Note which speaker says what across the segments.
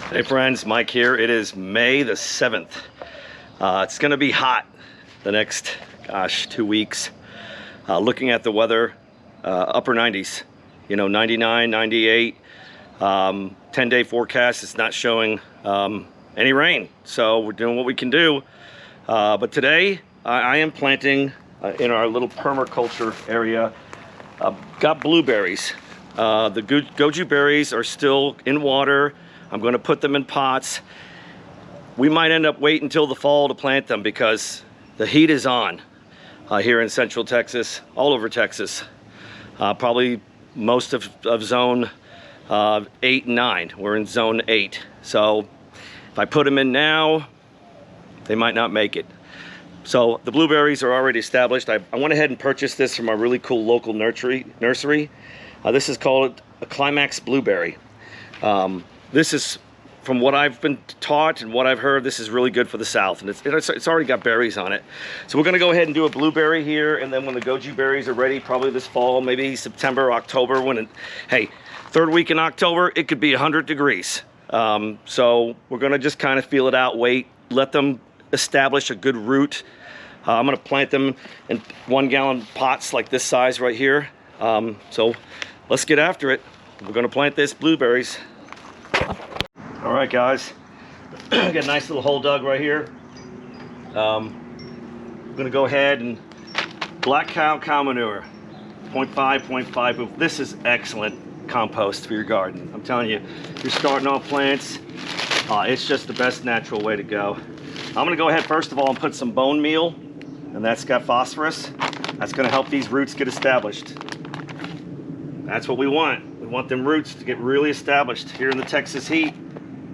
Speaker 1: Hey friends, Mike here. It is May the 7th. It's gonna be hot the next, 2 weeks. Looking at the weather, upper 90s, 99, 98. 10-day forecast, it's not showing any rain. So we're doing what we can do. But today, I am planting in our little permaculture area, got blueberries. The goju berries are still in water. I'm going to put them in pots. We might end up waiting until the fall to plant them because the heat is on here in Central Texas, all over Texas. Probably most of zone 8 and 9. We're in zone 8. So if I put them in now, they might not make it. So the blueberries are already established. I went ahead and purchased this from a really cool local nursery. This is called a Climax Blueberry. This is, from what I've been taught and what I've heard, this is really good for the South, and it's already got berries on it. So we're gonna go ahead and do a blueberry here, and then when the goju berries are ready, probably this fall, maybe September, October, hey, third week in October, it could be 100 degrees. So we're gonna just kind of feel it out, wait, let them establish a good root. I'm gonna plant them in 1-gallon pots like this size right here. So let's get after it. We're gonna plant this blueberries. All right, guys, got a nice little hole dug right here. I'm gonna go ahead and black cow manure, 0.5. This is excellent compost for your garden. I'm telling you, you're starting off plants, it's just the best natural way to go. I'm gonna go ahead first of all and put some bone meal, and that's got phosphorus. That's gonna help these roots get established. That's what we want. We want them roots to get really established. Here in the Texas heat,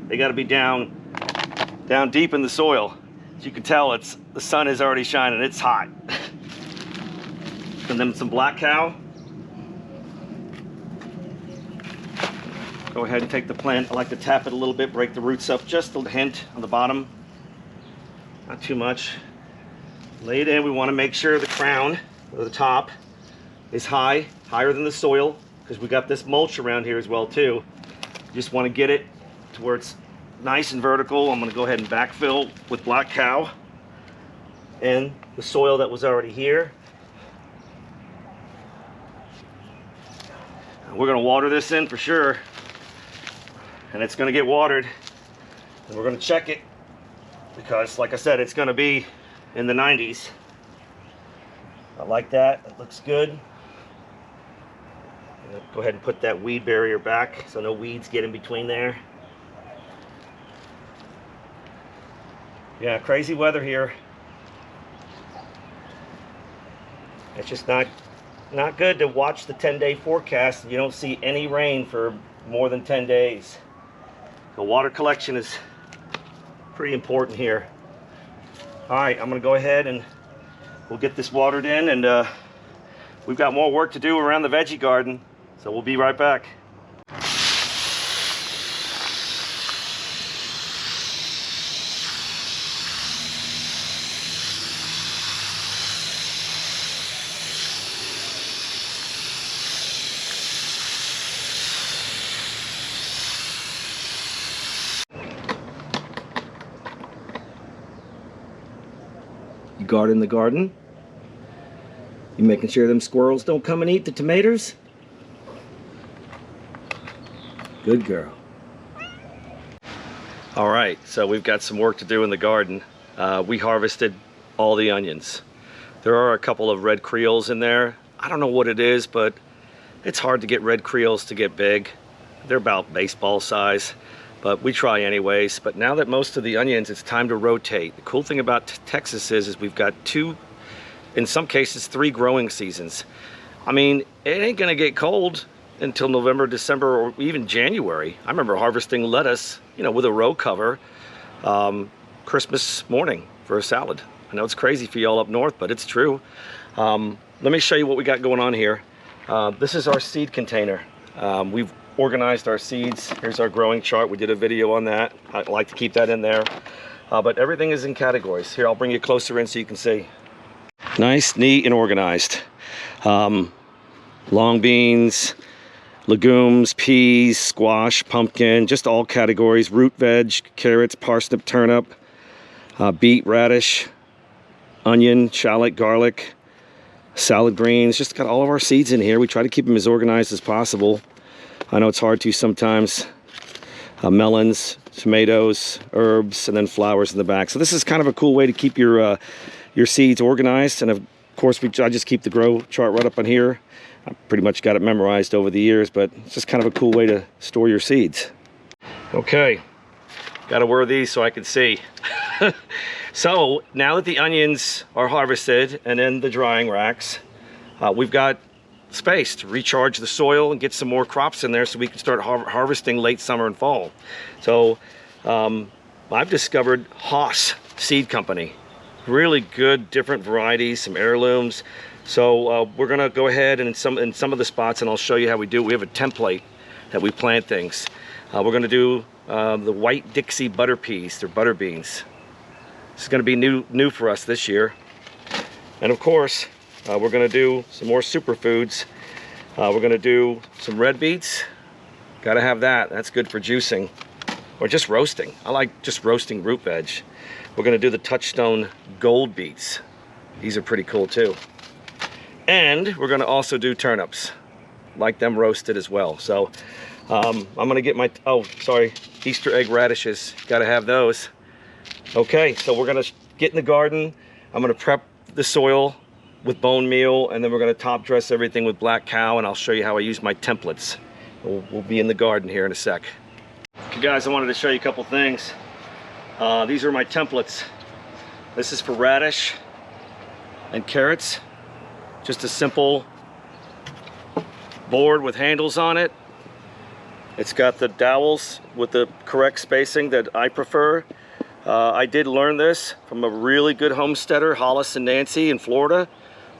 Speaker 1: they gotta be down deep in the soil. As you can tell, the sun is already shining, it's hot. And then some black cow. Go ahead and take the plant. I like to tap it a little bit, break the roots up just a hint on the bottom. Not too much. Lay it in. We want to make sure the crown, or the top, is higher than the soil, because we got this mulch around here as well too. You just want to get it to where it's nice and vertical. I'm going to go ahead and backfill with black cow and the soil that was already here. We're going to water this in for sure, and it's going to get watered, and we're going to check it because, like I said, it's going to be in the 90s. I like that. It looks good. Go ahead and put that weed barrier back so no weeds get in between there. Yeah, crazy weather here. It's just not good to watch the 10-day forecast and you don't see any rain for more than 10 days. The water collection is pretty important here. All right, I'm gonna go ahead and we'll get this watered in, and we've got more work to do around the veggie garden, so we'll be right back. You garden the garden? You making sure them squirrels don't come and eat the tomatoes? Good girl. All right, so we've got some work to do in the garden. We harvested all the onions. There are a couple of red creoles in there. I don't know what it is, but it's hard to get red creoles to get big. They're about baseball size, but we try anyways. But now that most of the onions, it's time to rotate. The cool thing about Texas is we've got 2, in some cases 3 growing seasons. I mean, it ain't gonna get cold until November, December, or even January. I remember harvesting lettuce, with a row cover, Christmas morning for a salad. I know it's crazy for y'all up north, but it's true. Let me show you what we got going on here. This is our seed container. We've organized our seeds. Here's our growing chart. We did a video on that. I like to keep that in there. But everything is in categories. Here, I'll bring you closer in so you can see. Nice, neat, and organized. Long beans, legumes, peas, squash, pumpkin, just all categories, root veg, carrots, parsnip, turnip, beet, radish, onion, shallot, garlic, salad greens. Just got all of our seeds in here. We try to keep them as organized as possible. I know it's hard to sometimes. Melons, tomatoes, herbs, and then flowers in the back. So this is kind of a cool way to keep your seeds organized. And of course, I just keep the grow chart right up on here. I pretty much got it memorized over the years, but it's just kind of a cool way to store your seeds. Okay, got to wear these so I can see. So now that the onions are harvested and in the drying racks, we've got space to recharge the soil and get some more crops in there so we can start harvesting late summer and fall. So I've discovered Hollis Seed Company. Really good, different varieties, some heirlooms. So we're gonna go ahead and in some of the spots, and I'll show you how we do it. We have a template that we plant things. We're gonna do the white Dixie butter peas. They're butter beans. This is gonna be new for us this year. And of course, we're gonna do some more superfoods. We're gonna do some red beets. Gotta have that. That's good for juicing or just roasting. I like just roasting root veg. We're gonna do the Touchstone gold beets. These are pretty cool too. And we're gonna also do turnips. Like them roasted as well. So I'm gonna get my, oh, sorry, Easter egg radishes. Gotta have those. Okay, so we're gonna get in the garden. I'm gonna prep the soil with bone meal, and then we're gonna top dress everything with black cow, and I'll show you how I use my templates. We'll be in the garden here in a sec. Okay guys, I wanted to show you a couple things. These are my templates. This is for radish and carrots. Just a simple board with handles on it. It's got the dowels with the correct spacing that I prefer. I did learn this from a really good homesteader, Hollis and Nacy in Florida.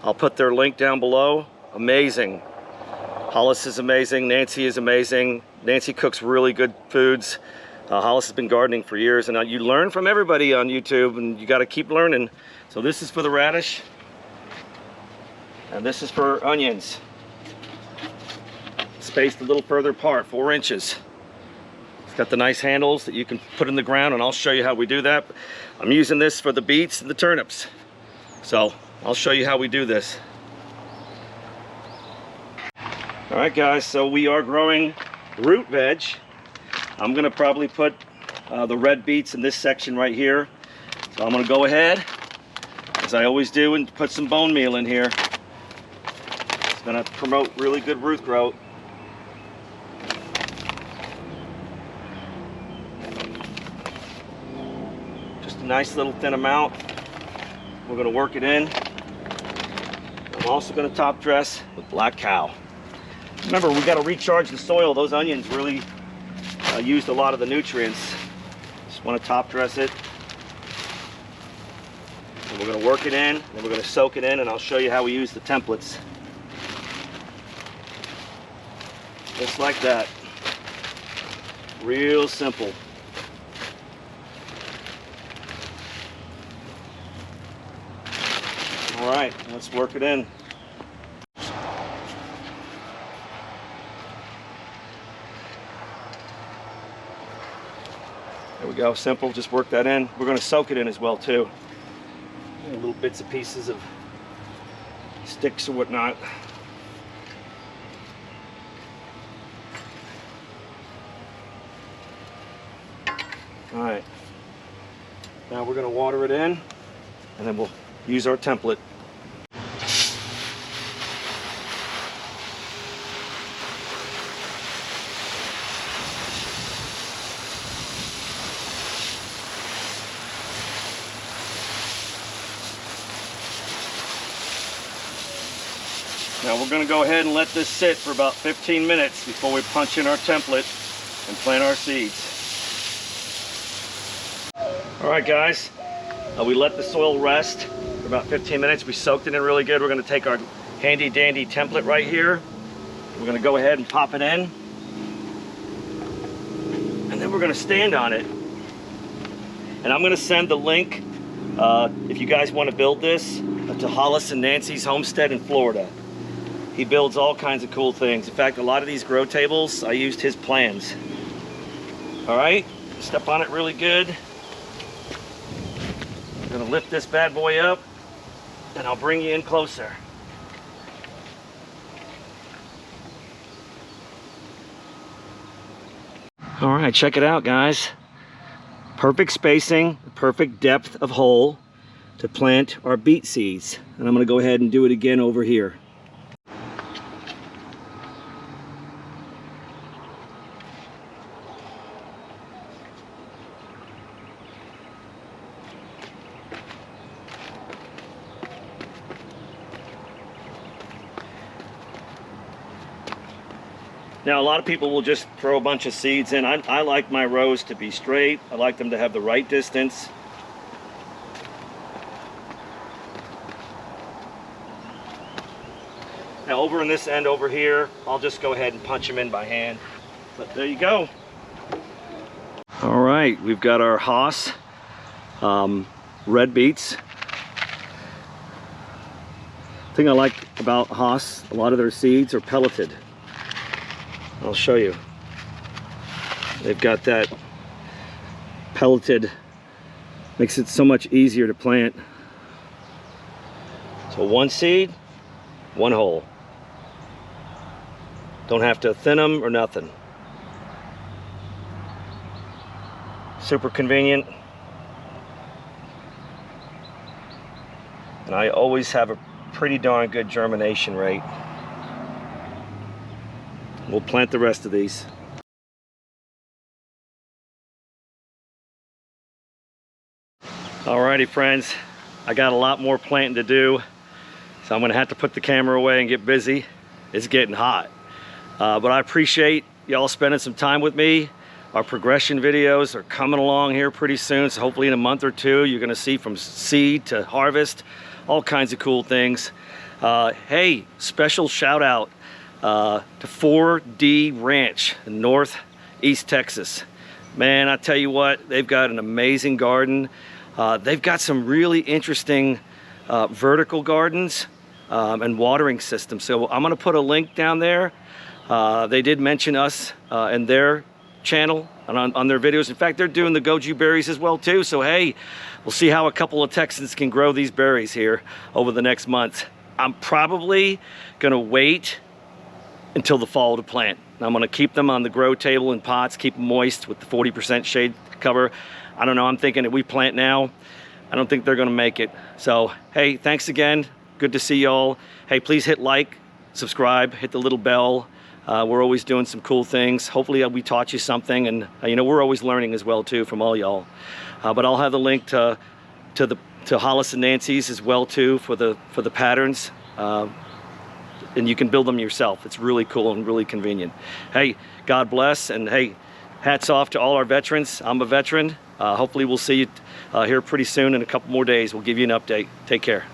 Speaker 1: I'll put their link down below. Amazing. Hollis is amazing, Nacy is amazing. Nacy cooks really good foods. Hollis has been gardening for years, and you learn from everybody on YouTube, and you gotta keep learning. So this is for the radish, and this is for onions. Spaced a little further apart, 4 inches. It's got the nice handles that you can put in the ground, and I'll show you how we do that. I'm using this for the beets and the turnips. So I'll show you how we do this. All right guys, so we are growing root veg. I'm gonna probably put the red beets in this section right here. So I'm gonna go ahead, as I always do, and put some bone meal in here. It's gonna promote really good root growth. Just a nice little thin amount. We're gonna work it in. I'm also gonna top dress with black cow. Remember, we gotta recharge the soil. Those onions really used a lot of the nutrients. Just wanna top dress it. And we're gonna work it in, and then we're gonna soak it in, and I'll show you how we use the templates. Just like that. Real simple. All right, let's work it in. There we go, simple, just work that in. We're gonna soak it in as well too. Little bits and pieces of sticks or whatnot. All right, now we're gonna water it in, and then we'll use our template. Now we're going to go ahead and let this sit for about 15 minutes before we punch in our template and plant our seeds. All right guys, we let the soil rest for about 15 minutes. We soaked it in really good. We're going to take our handy dandy template right here. We're going to go ahead and pop it in. And then we're going to stand on it. And I'm going to send the link, if you guys want to build this, to Hollis and Nacy's Homestead in Florida. He builds all kinds of cool things. In fact, a lot of these grow tables, I used his plans. All right, step on it really good. I'm gonna lift this bad boy up and I'll bring you in closer. All right, check it out, guys. Perfect spacing, perfect depth of hole to plant our beet seeds. And I'm gonna go ahead and do it again over here. Now, a lot of people will just throw a bunch of seeds in. I like my rows to be straight. I like them to have the right distance. Now, over in this end over here, I'll just go ahead and punch them in by hand. But there you go. All right, we've got our Haas red beets. The thing I like about Haas, a lot of their seeds are pelleted. I'll show you. They've got that pelleted, makes it so much easier to plant. So one seed, one hole. Don't have to thin them or nothing. Super convenient. And I always have a pretty darn good germination rate. We'll plant the rest of these. Alrighty, friends, I got a lot more planting to do, so I'm gonna have to put the camera away and get busy. It's getting hot. But I appreciate y'all spending some time with me. Our progression videos are coming along here pretty soon, so hopefully in a month or two, you're gonna see from seed to harvest, all kinds of cool things. Hey, special shout out to 4D Ranch in Northeast Texas. Man, I tell you what, they've got an amazing garden. They've got some really interesting vertical gardens and watering systems. So I'm gonna put a link down there. They did mention us in their channel and on their videos. In fact, they're doing the goji berries as well too. So hey, we'll see how a couple of Texans can grow these berries here over the next month. I'm probably gonna wait until the fall to plant. I'm gonna keep them on the grow table in pots, keep them moist with the 40% shade cover. I don't know, I'm thinking if we plant now, I don't think they're gonna make it. So, hey, thanks again. Good to see y'all. Hey, please hit like, subscribe, hit the little bell. We're always doing some cool things. Hopefully we taught you something, and you know, we're always learning as well too from all y'all. But I'll have the link to Hollis and Nacy's as well too for the patterns. And you can build them yourself. It's really cool and really convenient. Hey, God bless, and hey, hats off to all our veterans. I'm a veteran. Hopefully we'll see you here pretty soon in a couple more days. We'll give you an update. Take care.